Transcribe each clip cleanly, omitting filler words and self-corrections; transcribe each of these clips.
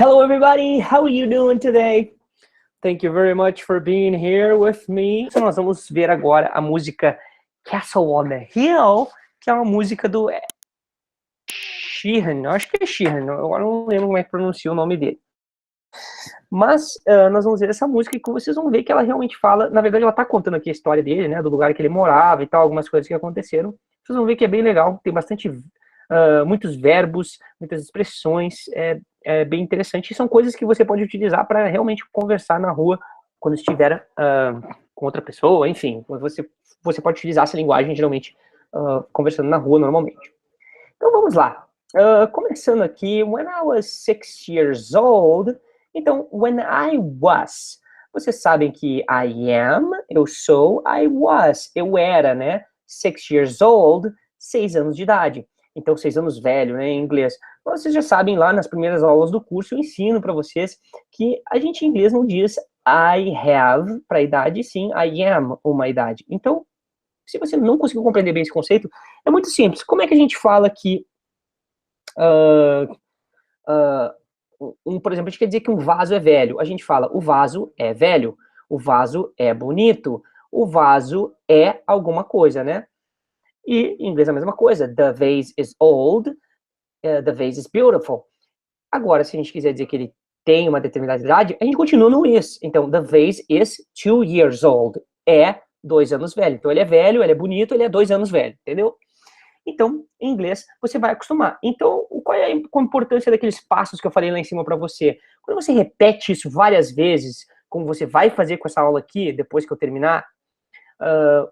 Hello everybody, how are you doing today? Thank you very much for being here with me. Então, nós vamos ver agora a música Castle on the Hill, que é uma música do Sheeran, eu acho que é Sheeran, agora não lembro como é que pronuncia o nome dele. Mas nós vamos ver essa música e vocês vão ver que ela realmente fala, na verdade ela tá contando aqui a história dele, né, do lugar que ele morava e tal, algumas coisas que aconteceram. Vocês vão ver que é bem legal, tem bastante, muitos verbos, muitas expressões, é bem interessante. E são coisas que você pode utilizar para realmente conversar na rua quando estiver com outra pessoa, enfim, você pode utilizar essa linguagem geralmente conversando na rua normalmente. Então vamos lá. Começando aqui, when I was 6 years old. Então, when I was. Vocês sabem que I am, eu sou, I was, eu era, né? 6 years old, 6 anos de idade. Então, 6 anos velho, né, em inglês. Vocês já sabem, lá nas primeiras aulas do curso, eu ensino para vocês que a gente em inglês não diz I have para idade, sim, I am uma idade. Então, se você não conseguiu compreender bem esse conceito, é muito simples. Como é que a gente fala que, por exemplo, a gente quer dizer que um vaso é velho? A gente fala, o vaso é velho, o vaso é bonito, o vaso é alguma coisa, né? E em inglês é a mesma coisa. The vase is old, the vase is beautiful. Agora, se a gente quiser dizer que ele tem uma determinada idade, a gente continua no is. Então, the vase is 2 years old. É 2 anos velho. Então, ele é velho, ele é bonito, ele é 2 anos velho, entendeu? Então, em inglês, você vai acostumar. Então, qual é a importância daqueles passos que eu falei lá em cima para você? Quando você repete isso várias vezes, como você vai fazer com essa aula aqui, depois que eu terminar,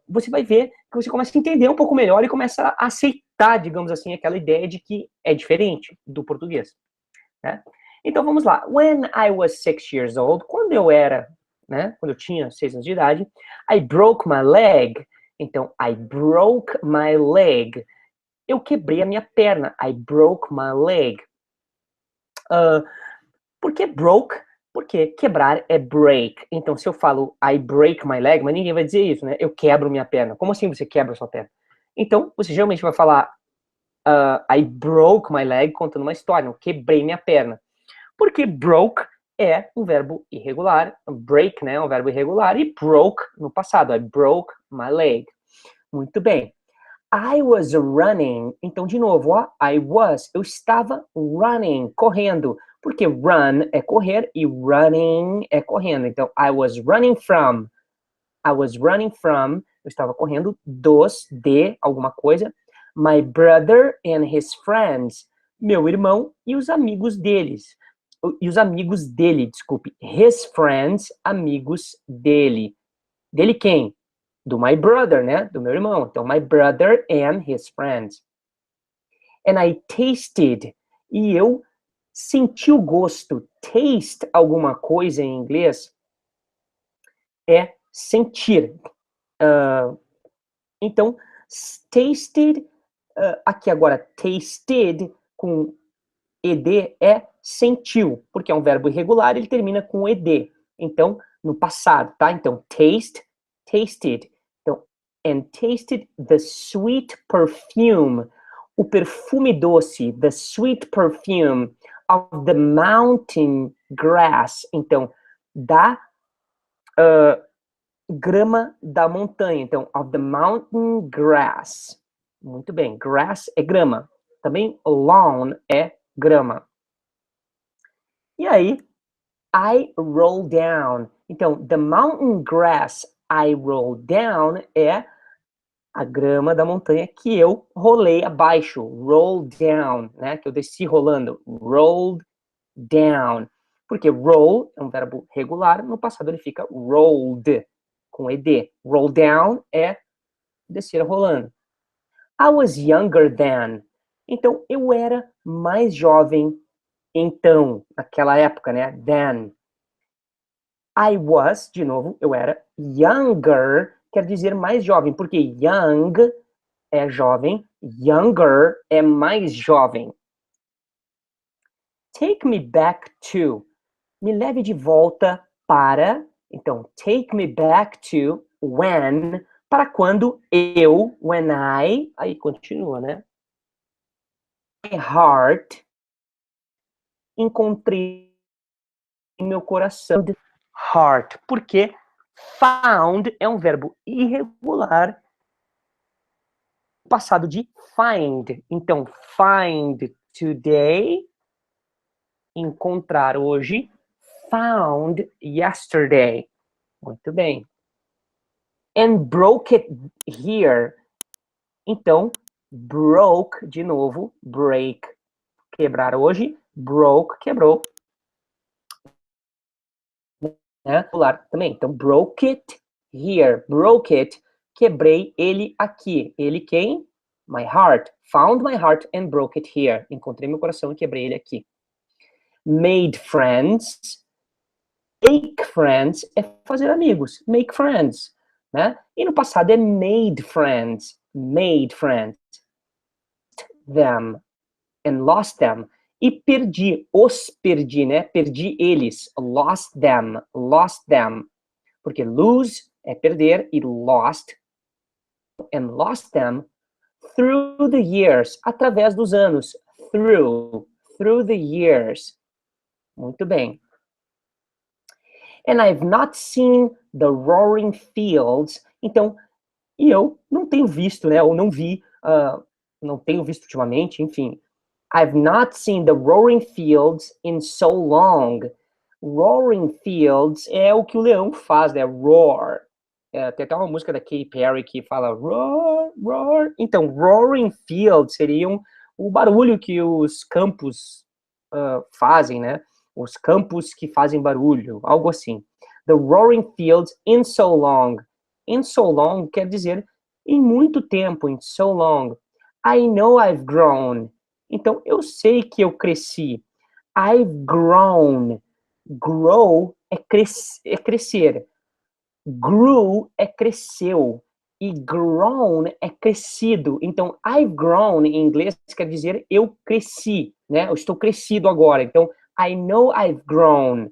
você vai ver que você começa a entender um pouco melhor e começa a aceitar, digamos assim, aquela ideia de que é diferente do português, né? Então, vamos lá. When I was 6 years old, quando eu era, né, quando eu tinha 6 anos de idade, I broke my leg. Então, I broke my leg. Eu quebrei a minha perna. I broke my leg. Por que broke? Porque quebrar é break. Então, se eu falo I break my leg, mas ninguém vai dizer isso, né? Eu quebro minha perna. Como assim você quebra a sua perna? Então, você geralmente vai falar I broke my leg contando uma história. Eu quebrei minha perna. Porque broke é um verbo irregular. Break, né, é um verbo irregular. E broke no passado. I broke my leg. Muito bem. I was running. Então, de novo, ó, eu estava running, correndo. Porque run é correr e running é correndo. Então, I was running from, eu estava correndo de alguma coisa, my brother and his friends, meu irmão e os amigos deles. E os amigos dele, desculpe. His friends, amigos dele. Dele quem? Do my brother, né? Do meu irmão. Então, my brother and his friends. And I tasted. E eu senti o gosto. Taste alguma coisa em inglês é sentir. Então, tasted, aqui agora, tasted com ed é sentiu, porque é um verbo irregular, ele termina com ed. Então, no passado, tá? Então, taste, tasted. Então, and tasted the sweet perfume, o perfume doce, the sweet perfume of the mountain grass. Então, da grama da montanha. Então, of the mountain grass. Muito bem, grass é grama. Também lawn é grama. E aí, I roll down. Então, the mountain grass I roll down é a grama da montanha que eu rolei abaixo. Roll down, né? Que eu desci rolando. Rolled down. Porque roll é um verbo regular, no passado ele fica rolled, com ed. Roll down é descer rolando. I was younger than. Então, eu era mais jovem então, naquela época, né? Then. I was, de novo, eu era younger, quer dizer mais jovem, porque young é jovem, younger é mais jovem. Take me back to. Me leve de volta para. Então, take me back to when. Para quando eu, when I. Aí continua, né? My heart. Encontrei meu coração. Heart, porque found é um verbo irregular, passado de find. Então, find today, encontrar hoje. Found yesterday. Muito bem. And broke it here. Então, broke, de novo, break, quebrar hoje. Broke, quebrou. Né? Também. Então, broke it here. Broke it, quebrei ele aqui. Ele quem? My heart. Found my heart and broke it here. Encontrei meu coração e quebrei ele aqui. Made friends. Make friends é fazer amigos. Make friends. Né? E no passado é made friends. Made friends. Them. And lost them. E perdi. Os perdi, né? Perdi eles. Lost them. Lost them. Porque lose é perder e lost. And lost them through the years. Através dos anos. Through the years. Muito bem. And I've not seen the roaring fields. Então, e eu não tenho visto, né? Ou não vi, não tenho visto ultimamente, enfim. I've not seen the roaring fields in so long. Roaring fields é o que o leão faz, né? Roar. Tem até uma música da Katy Perry que fala roar, roar. Então, roaring fields seriam o barulho que os campos fazem, né? Os campos que fazem barulho, algo assim. The roaring fields in so long. In so long quer dizer em muito tempo, in so long. I know I've grown. Então, eu sei que eu cresci. I've grown. Grow é crescer. Grew é cresceu. E grown é crescido. Então, I've grown, em inglês, quer dizer eu cresci, né? Eu estou crescido agora. Então, I know I've grown.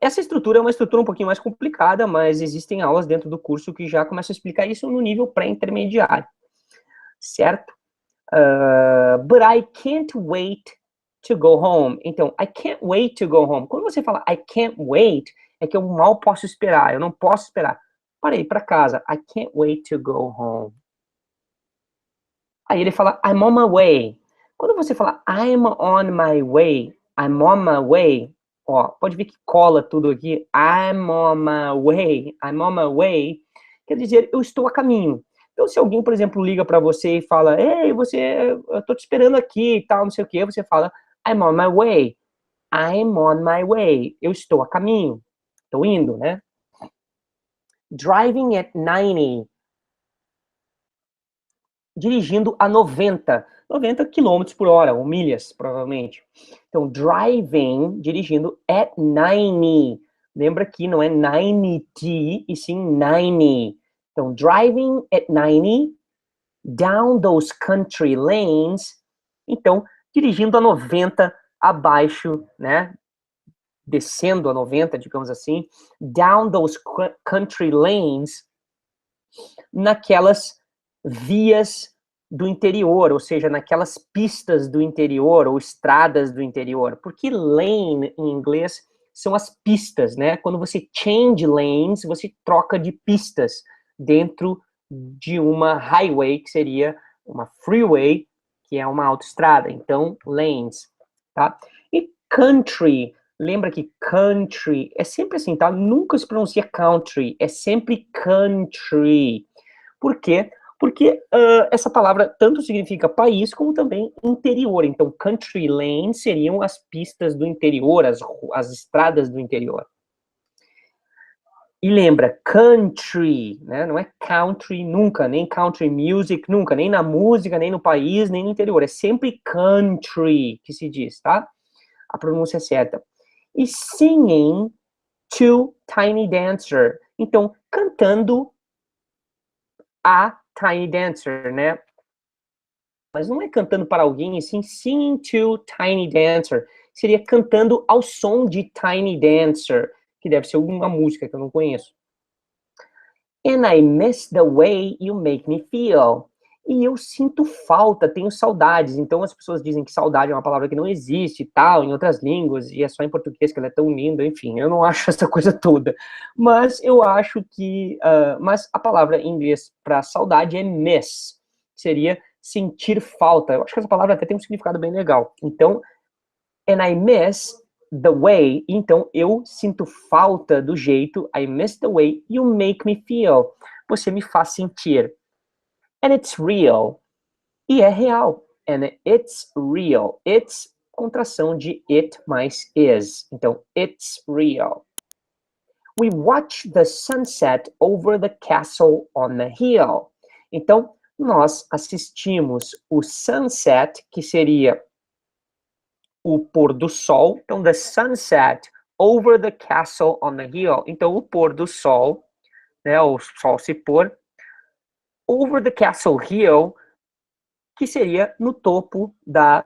Essa estrutura é uma estrutura um pouquinho mais complicada, mas existem aulas dentro do curso que já começam a explicar isso no nível pré-intermediário. Certo? But I can't wait to go home. Então, I can't wait to go home. Quando você fala I can't wait, é que eu mal posso esperar, eu não posso esperar. Para ir para casa. I can't wait to go home. Aí ele fala I'm on my way. Quando você fala I'm on my way, I'm on my way, ó, pode ver que cola tudo aqui. I'm on my way, quer dizer, eu estou a caminho. Então, se alguém, por exemplo, liga para você e fala, ei, eu tô te esperando aqui e tal, não sei o que, você fala, I'm on my way. I'm on my way. Eu estou a caminho. Estou indo, né? Driving at 90. Dirigindo a 90 km por hora, ou milhas, provavelmente. Então, driving, dirigindo at 90. Lembra que não é 90, e sim 90. Então, driving at 90, down those country lanes. Então, dirigindo a 90 abaixo, né? Descendo a 90, digamos assim. Down those country lanes, naquelas vias do interior, ou seja, naquelas pistas do interior, ou estradas do interior. Porque lane, em inglês, são as pistas, né? Quando você change lanes, você troca de pistas dentro de uma highway, que seria uma freeway, que é uma autoestrada. Então, lanes, tá? E country, lembra que country é sempre assim, tá? Nunca se pronuncia country, é sempre country. Por quê? Porque essa palavra tanto significa país, como também interior. Então, country lane seriam as pistas do interior, as estradas do interior. E lembra, country, né? Não é country nunca, nem country music nunca, nem na música, nem no país, nem no interior. É sempre country que se diz, tá? A pronúncia é certa. E singing to Tiny Dancer. Então, cantando a Tiny Dancer, né? Mas não é cantando para alguém, e sim singing to Tiny Dancer. Seria cantando ao som de Tiny Dancer, que deve ser alguma música que eu não conheço. And I miss the way you make me feel. E eu sinto falta, tenho saudades. Então as pessoas dizem que saudade é uma palavra que não existe e tal, em outras línguas, e é só em português que ela é tão linda, enfim, eu não acho essa coisa toda. Mas eu acho que, mas a palavra em inglês para saudade é miss, seria sentir falta. Eu acho que essa palavra até tem um significado bem legal. Então, and I miss the way, então eu sinto falta do jeito, I miss the way you make me feel. Você me faz sentir. And it's real. E é real. And it's real. It's, contração de it mais is. Então, it's real. We watch the sunset over the castle on the hill. Então, nós assistimos o sunset, que seria o pôr do sol. Então, the sunset over the castle on the hill. Então, o pôr do sol, né, o sol se pôr, over the castle hill, que seria no topo da,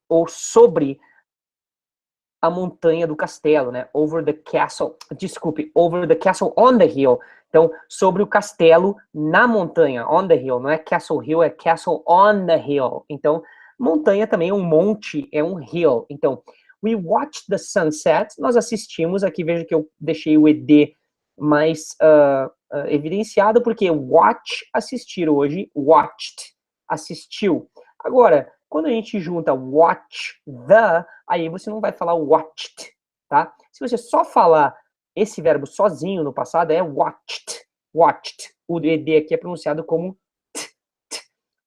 ou sobre a montanha do castelo, né? Over the castle, desculpe, over the castle on the hill. Então, sobre o castelo na montanha, on the hill, não é castle hill, é castle on the hill. Então, montanha também é um monte, é um hill. Então, we watched the sunset, nós assistimos, aqui veja que eu deixei o ED mais evidenciado, porque watch, assistir hoje, watched, assistiu. Agora, quando a gente junta watch the, aí você não vai falar watched, tá? Se você só falar esse verbo sozinho no passado, é watched, watched. O ED aqui é pronunciado como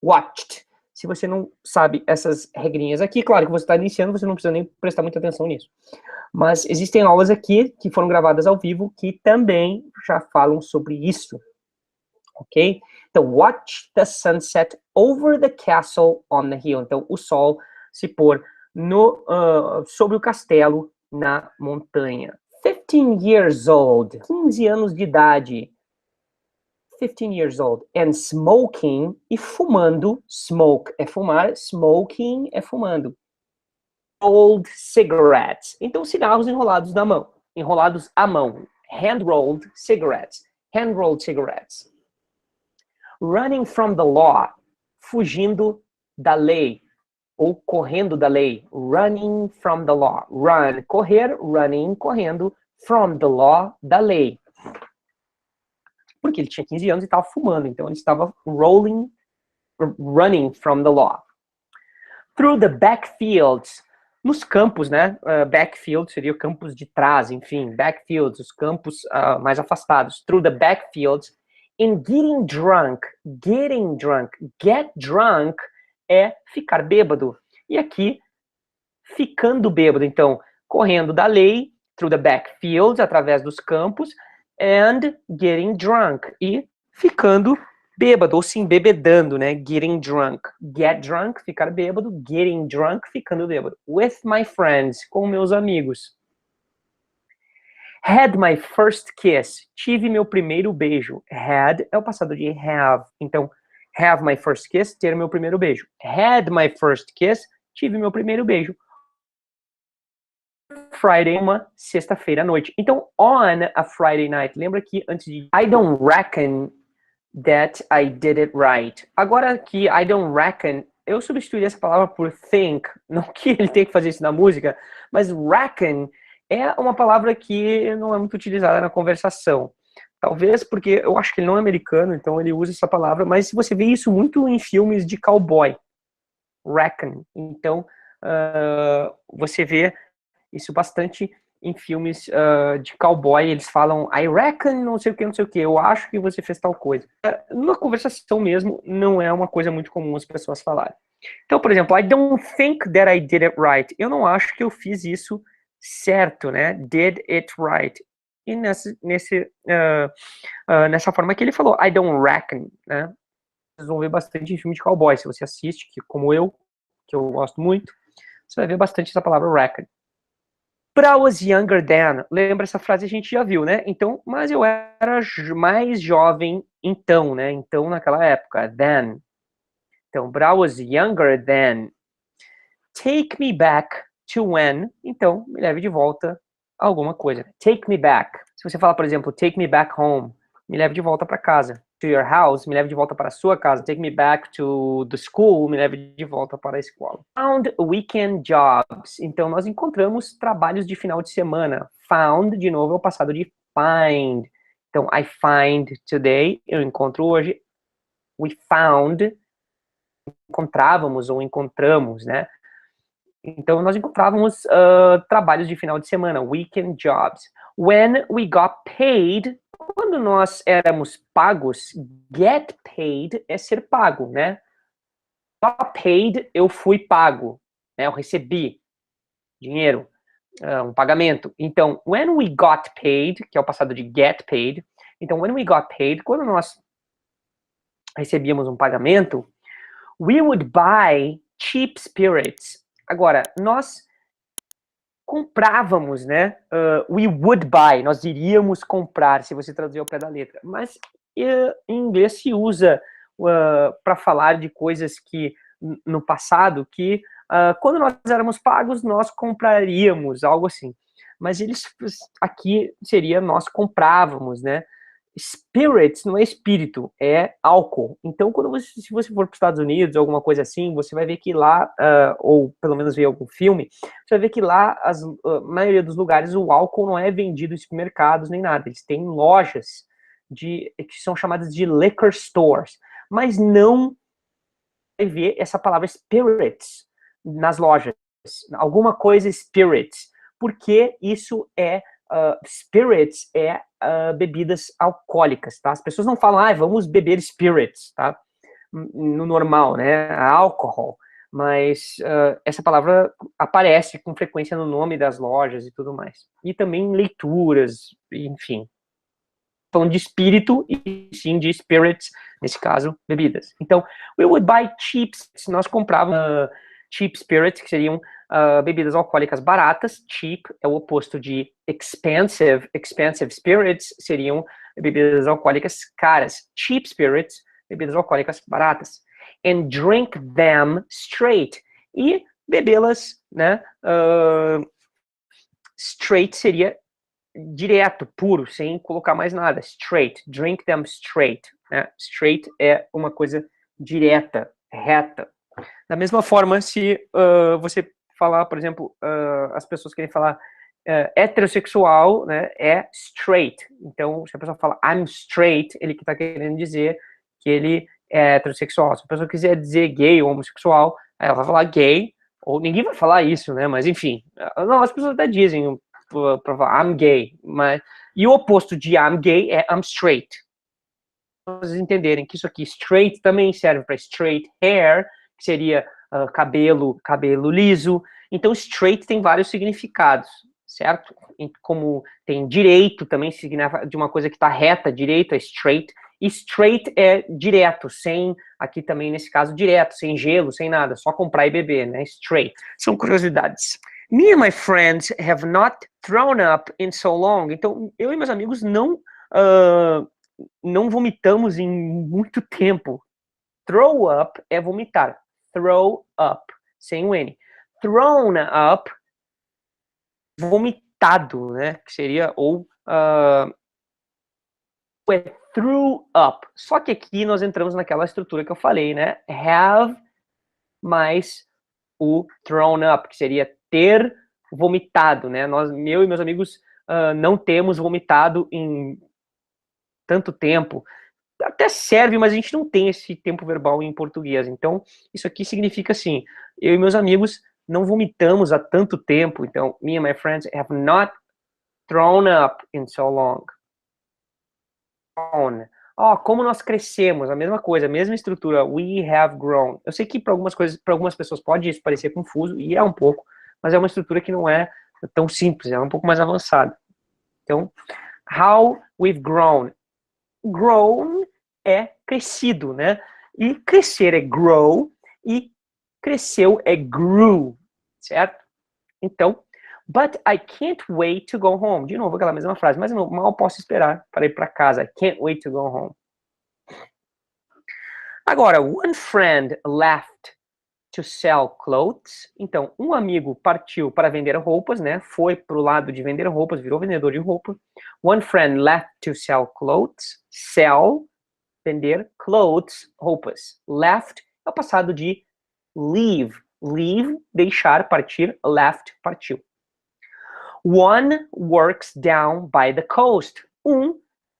watched. Se você não sabe essas regrinhas aqui, claro que você está iniciando, você não precisa nem prestar muita atenção nisso. Mas existem aulas aqui que foram gravadas ao vivo que também já falam sobre isso, ok? Então, watch the sunset over the castle on the hill. Então, o sol se pôr no, sobre o castelo na montanha. 15 years old, 15 anos de idade. 15 years old. And smoking, e fumando, smoke é fumar, smoking é fumando. Rolled cigarettes. Então, cigarros enrolados na mão, enrolados à mão. Hand-rolled cigarettes. Hand-rolled cigarettes. Running from the law, fugindo da lei, ou correndo da lei. Running from the law. Run, correr, running, correndo, from the law, da lei. Porque ele tinha 15 anos e estava fumando, então ele estava running from the law. Through the backfields, nos campos, né? Backfield seria o campos de trás, enfim, backfields, os campos mais afastados. Through the backfields, in getting drunk, get drunk é ficar bêbado. E aqui, ficando bêbado, então, correndo da lei, through the backfields, através dos campos, and getting drunk, e ficando bêbado, ou se embebedando, né? Getting drunk. Get drunk, ficar bêbado. Getting drunk, ficando bêbado. With my friends, com meus amigos. Had my first kiss. Tive meu primeiro beijo. Had é o passado de have. Então, have my first kiss, ter meu primeiro beijo. Had my first kiss, tive meu primeiro beijo. Friday, uma sexta-feira à noite. Então, on a Friday night. Lembra que antes de I don't reckon that I did it right. Agora aqui, I don't reckon, eu substituiria essa palavra por think, não que ele tenha que fazer isso na música, mas reckon é uma palavra que não é muito utilizada na conversação. Talvez porque eu acho que ele não é americano, então ele usa essa palavra, mas você vê isso muito em filmes de cowboy. Reckon. Então, você vê isso bastante em filmes de cowboy, eles falam I reckon, não sei o que, não sei o que, eu acho que você fez tal coisa. Numa conversação mesmo, não é uma coisa muito comum as pessoas falarem. Então, por exemplo, I don't think that I did it right. Eu não acho que eu fiz isso certo, né? Did it right. E nessa forma que ele falou, I don't reckon, né? Vocês vão ver bastante em filme de cowboy, se você assiste, que, como eu, que eu gosto muito, você vai ver bastante essa palavra reckon. But I was younger than. Lembra essa frase a gente já viu, né? Então, mas eu era mais jovem então, né? Então, naquela época, then. Então, but I was younger than. Take me back to when. Então, me leve de volta a alguma coisa. Take me back. Se você fala, por exemplo, take me back home, me leve de volta para casa. to your house, me leve de volta para a sua casa. Take me back to the school, me leve de volta para a escola. Found weekend jobs. Então, nós encontramos trabalhos de final de semana. Found, de novo, é o passado de find. Então, I find today, eu encontro hoje. We found, encontrávamos ou encontramos, né? Então, nós encontrávamos trabalhos de final de semana, weekend jobs. When we got paid, quando nós éramos pagos, get paid é ser pago, né? Got paid, eu fui pago, né? Eu recebi dinheiro, um pagamento. Então, when we got paid, que é o passado de get paid, então, when we got paid, quando nós recebíamos um pagamento, we would buy cheap spirits. Agora, nós comprávamos, né? We would buy, nós iríamos comprar, se você traduzir ao pé da letra. Mas em inglês se usa para falar de coisas que no passado, que quando nós éramos pagos, nós compraríamos, algo assim. Mas eles aqui seria nós comprávamos, né? Spirits não é espírito, é álcool. Então, se você for para os Estados Unidos, alguma coisa assim, você vai ver que lá, ou pelo menos ver algum filme, você vai ver que lá, a maioria dos lugares, o álcool não é vendido em supermercados nem nada. Eles têm lojas que são chamadas de liquor stores, mas não vai ver essa palavra spirits nas lojas. Alguma coisa spirits, porque isso é spirits é bebidas alcoólicas, tá? As pessoas não falam, vamos beber spirits, tá? No normal, né? Álcool. Mas essa palavra aparece com frequência no nome das lojas e tudo mais. E também em leituras, enfim. Falando de espírito e sim de spirits, nesse caso, bebidas. Então, we would buy cheap, nós comprávamos cheap spirits, que seriam bebidas alcoólicas baratas. Cheap é o oposto de expensive. Expensive spirits seriam bebidas alcoólicas caras. Cheap spirits, bebidas alcoólicas baratas. And drink them straight. E bebê-las, né? Straight seria direto, puro, sem colocar mais nada. Straight. Drink them straight. Né? Straight é uma coisa direta, reta. Da mesma forma, se você falar, por exemplo, as pessoas querem falar heterossexual, né, é straight. Então, se a pessoa fala I'm straight, ele que está querendo dizer que ele é heterossexual. Se a pessoa quiser dizer gay ou homossexual, ela vai falar gay, ou ninguém vai falar isso, né, mas enfim. Não, as pessoas até dizem para falar I'm gay, mas... E o oposto de I'm gay é I'm straight. Para vocês entenderem que isso aqui, straight, também serve para straight hair, que seria cabelo liso. Então, straight tem vários significados, certo? Como tem direito, também significa de uma coisa que está reta, direito é straight. E straight é direto, sem, aqui também nesse caso, direto, sem gelo, sem nada, só comprar e beber, né? Straight. São curiosidades. Me and my friends have not thrown up in so long. Então, eu e meus amigos não vomitamos em muito tempo. Throw up é vomitar. Throw up, sem o N. Thrown up, vomitado, né? Que seria, ou threw up. Só que aqui nós entramos naquela estrutura que eu falei, né? Have mais o thrown up, que seria ter vomitado, né? Eu e meus amigos não temos vomitado em tanto tempo. Até serve, mas a gente não tem esse tempo verbal em português. Então, isso aqui significa assim, eu e meus amigos não vomitamos há tanto tempo. Então, me and my friends have not thrown up in so long. Como nós crescemos, a mesma coisa, a mesma estrutura, we have grown. Eu sei que para algumas pessoas pode isso parecer confuso, e é um pouco, mas é uma estrutura que não é tão simples, é um pouco mais avançada. Então, how we've grown. Grown é crescido, né? E crescer é grow, e cresceu é grew, certo? Então, but I can't wait to go home. De novo, aquela mesma frase, mas eu mal posso esperar para ir para casa. I can't wait to go home. Agora, one friend left to sell clothes. Então, um amigo partiu para vender roupas, né? Foi para o lado de vender roupas, virou vendedor de roupa. One friend left to sell clothes. Sell vender, clothes, roupas. Left é o passado de leave. Leave, deixar, partir. Left, partiu. One works down by the coast.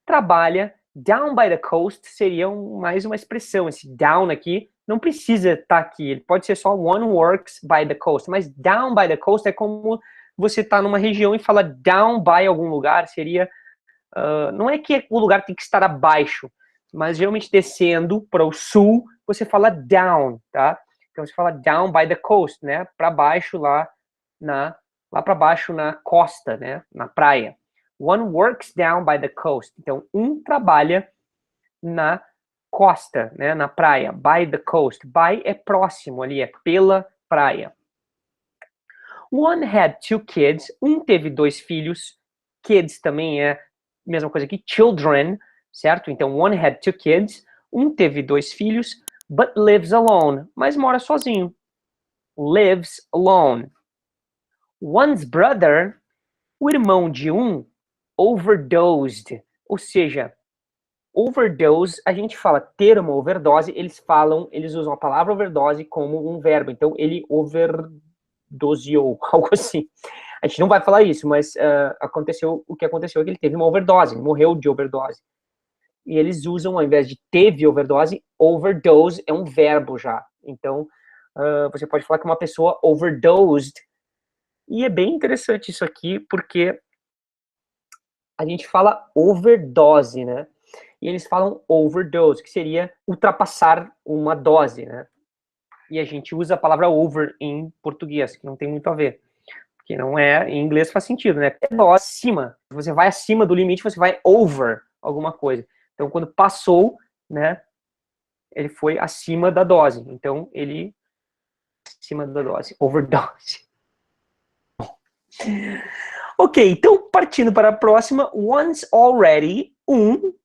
Trabalha. Down by the coast seria mais uma expressão. Esse down aqui não precisa estar aqui. Ele pode ser só one works by the coast. Mas down by the coast é como você está numa região e fala down by algum lugar. Seria... não é que o lugar tem que estar abaixo, mas geralmente descendo para o sul, você fala down, tá? Então você fala down by the coast, né? Para baixo lá para baixo na costa, né? Na praia. One works down by the coast. Então trabalha na costa, né? Na praia. By the coast. By é próximo ali, é pela praia. One had 2 kids. Teve 2 filhos. Kids também é a mesma coisa que children, certo? Então, one had 2 kids. Teve 2 filhos, but lives alone. Mas mora sozinho. Lives alone. One's brother, o irmão de overdosed. Ou seja, overdose, a gente fala termo overdose, eles usam a palavra overdose como um verbo. Então, ele overdoseou, algo assim. A gente não vai falar isso, mas o que aconteceu é que ele teve uma overdose, morreu de overdose. E eles usam, ao invés de teve overdose, overdose é um verbo já. Então, você pode falar que uma pessoa overdosed. E é bem interessante isso aqui, porque a gente fala overdose, né? E eles falam overdose, que seria ultrapassar uma dose, né? E a gente usa a palavra over em português, que não tem muito a ver. Que não é, em inglês faz sentido, né? É dose acima. Você vai acima do limite, você vai over alguma coisa. Então, quando passou, né, ele foi acima da dose. Então, ele acima da dose, overdose. Ok, então, partindo para a próxima, once already,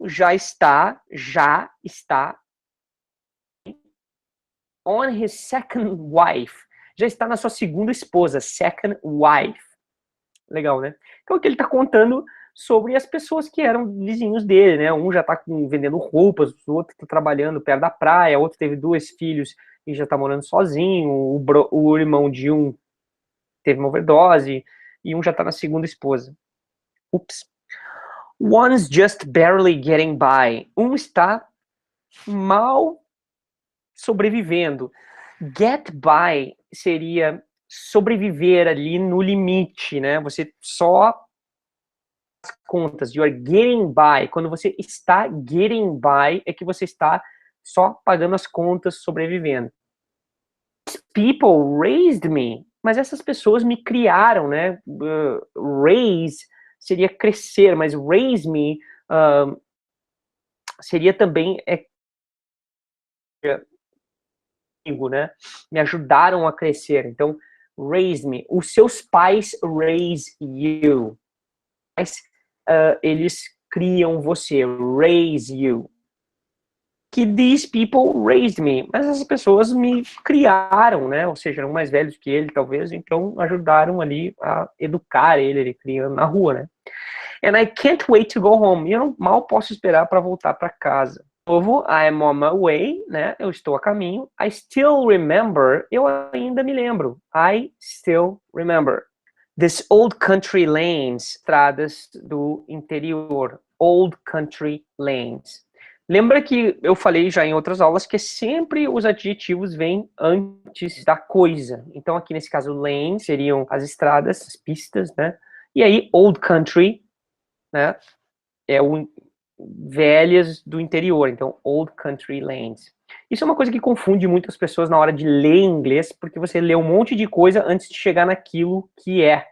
já está on his second wife. Já está na sua segunda esposa, second wife. Legal, né? Então aqui ele está contando sobre as pessoas que eram vizinhos dele, né? Já está vendendo roupas, o outro está trabalhando perto da praia, o outro teve 2 filhos e já está morando sozinho, o irmão de teve uma overdose e já está na segunda esposa. Ups. One's just barely getting by. Está mal sobrevivendo. Get by seria sobreviver ali no limite, né? Você só as contas. You are getting by. Quando você está getting by, é que você está só pagando as contas, sobrevivendo. People raised me. Mas essas pessoas me criaram, né? Raise seria crescer, mas raise me seria também né? Me ajudaram a crescer. Então, raise me. Os seus pais raise you. Mas eles criam você. Raise you. Que these people raised me. Mas essas pessoas me criaram, né? Ou seja, eram mais velhos que ele, talvez. Então, ajudaram ali a educar ele criando na rua, né? And I can't wait to go home. E eu mal posso esperar para voltar para casa. Novo, I'm on my way, né? Eu estou a caminho. I still remember. Eu ainda me lembro. I still remember. This old country lanes. Estradas do interior. Old country lanes. Lembra que eu falei já em outras aulas que sempre os adjetivos vêm antes da coisa. Então aqui nesse caso, lane seriam as estradas, as pistas, né? E aí, old country, né? É o velhas do interior, então old country lanes. Isso é uma coisa que confunde muitas pessoas na hora de ler inglês, porque você lê um monte de coisa antes de chegar naquilo que é.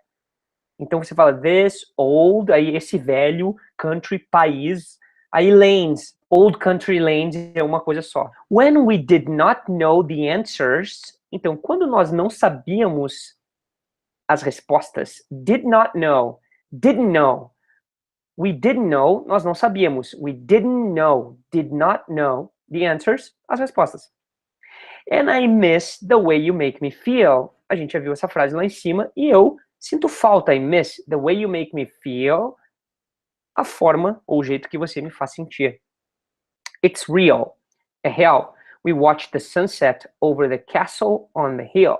Então você fala this old, aí esse velho, country, país, aí lanes, old country lanes é uma coisa só. When we did not know the answers, então quando nós não sabíamos as respostas, did not know, didn't know, we didn't know, nós não sabíamos. We didn't know, did not know the answers, as respostas. And I miss the way you make me feel. A gente já viu essa frase lá em cima e eu sinto falta. I miss the way you make me feel. A forma ou o jeito que você me faz sentir. It's real. É real. We watched the sunset over the castle on the hill.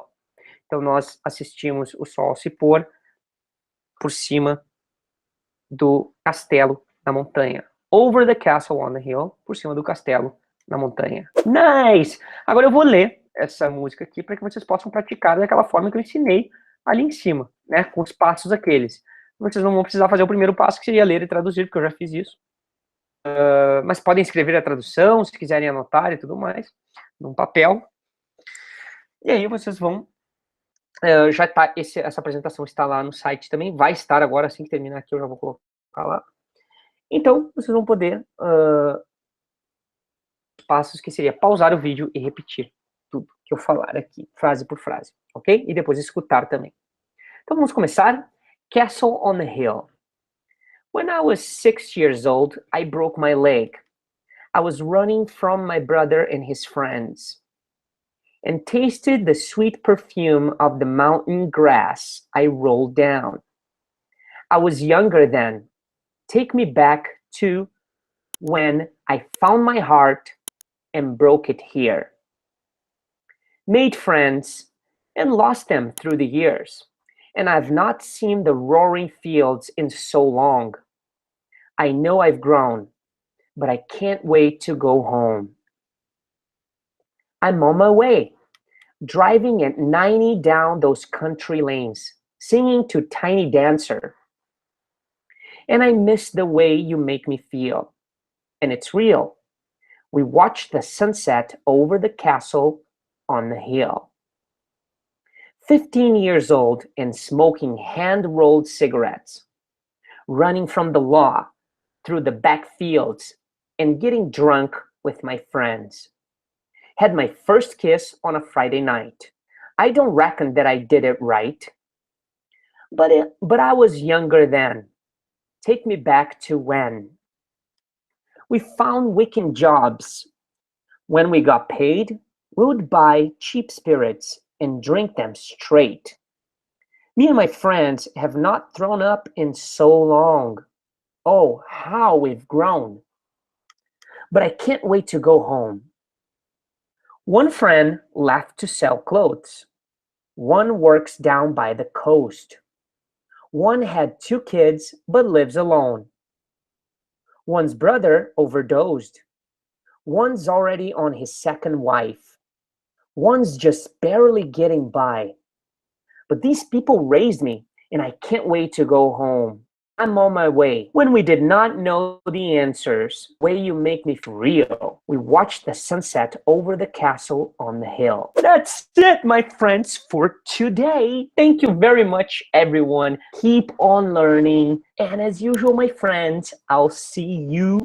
Então nós assistimos o sol se pôr por cima do castelo na montanha. Over the castle on the hill, por cima do castelo na montanha. Nice! Agora eu vou ler essa música aqui para que vocês possam praticar daquela forma que eu ensinei ali em cima, né? Com os passos aqueles. Vocês não vão precisar fazer o primeiro passo, que seria ler e traduzir, porque eu já fiz isso. Mas podem escrever a tradução, se quiserem anotar e tudo mais, num papel. E aí vocês vão... já tá, essa apresentação está lá no site também, vai estar agora, assim que terminar aqui eu já vou colocar lá. Então, vocês vão poder... passos que seria pausar o vídeo e repetir tudo que eu falar aqui, frase por frase, ok? E depois escutar também. Então vamos começar. Castle on the Hill. When I was 6 years old, I broke my leg. I was running from my brother and his friends, and tasted the sweet perfume of the mountain grass I rolled down. I was younger then. Take me back to when I found my heart and broke it here. Made friends and lost them through the years, and I've not seen the roaring fields in so long. I know I've grown, but I can't wait to go home. I'm on my way, driving at 90 down those country lanes, singing to Tiny Dancer. And I miss the way you make me feel, and it's real. We watched the sunset over the castle on the hill. 15 years old and smoking hand-rolled cigarettes, running from the law through the back fields and getting drunk with my friends. Had my first kiss on a Friday night. I don't reckon that I did it right, but I was younger then. Take me back to when. We found weekend jobs. When we got paid, we would buy cheap spirits and drink them straight. Me and my friends have not thrown up in so long. Oh, how we've grown. But I can't wait to go home. One friend left to sell clothes. One works down by the coast. One had 2 kids but lives alone. One's brother overdosed. One's already on his second wife. One's just barely getting by. But these people raised me, and I can't wait to go home. I'm on my way. When we did not know the answers, way you make me feel real, we watched the sunset over the castle on the hill. That's it, my friends, for today. Thank you very much, everyone. Keep on learning. And as usual, my friends, I'll see you